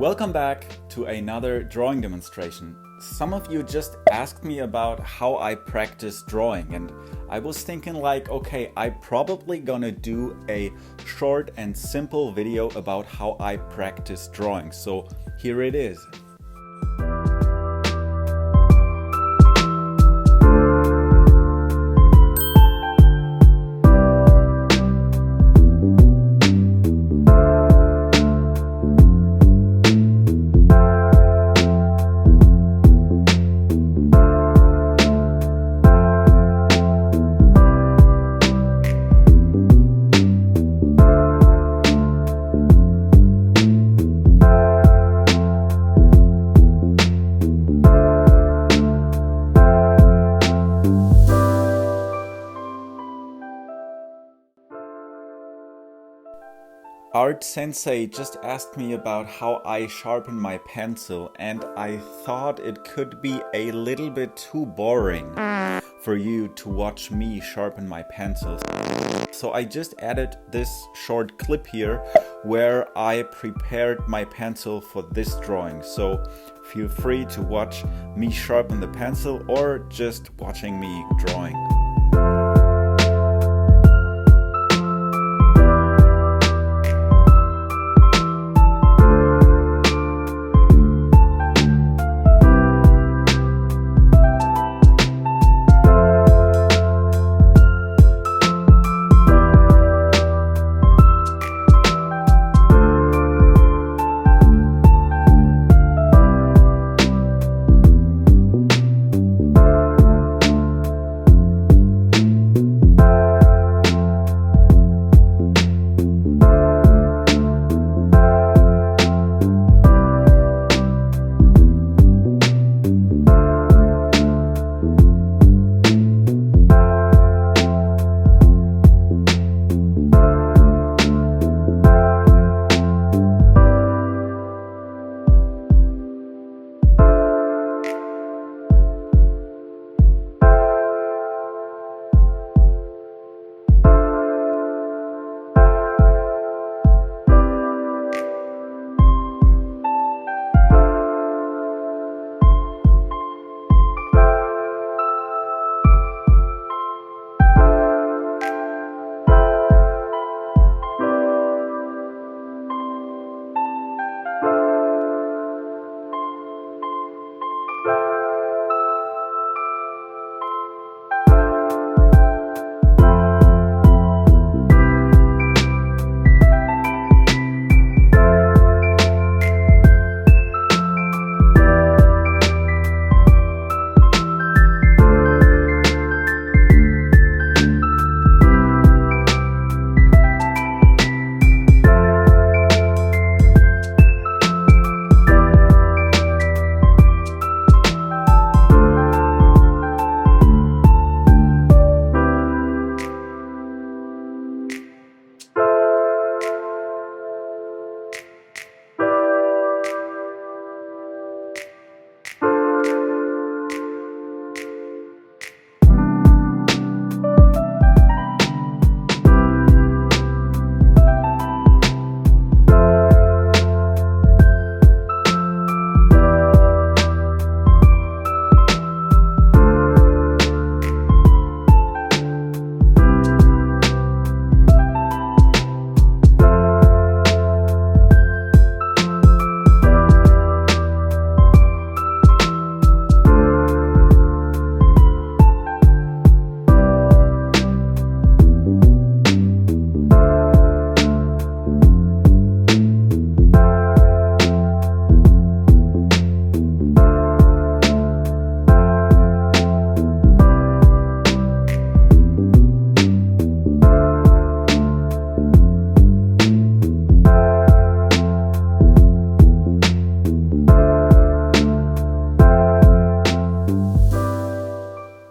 Welcome back to another drawing demonstration. Some of you just asked me about how I practice drawing, and I was thinking like, okay, I'm probably gonna do a short and simple video about how I practice drawing. So here it is. Art Sensei just asked me about how I sharpen my pencil, and I thought it could be a little bit too boring for you to watch me sharpen my pencils. So I just added this short clip here where I prepared my pencil for this drawing. So feel free to watch me sharpen the pencil or just watching me drawing.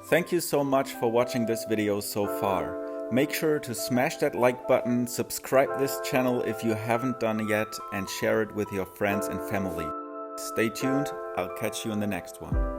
Thank you so much for watching this video so far. Make sure to smash that like button, subscribe this channel if you haven't done yet, and share it with your friends and family. Stay tuned, I'll catch you in the next one.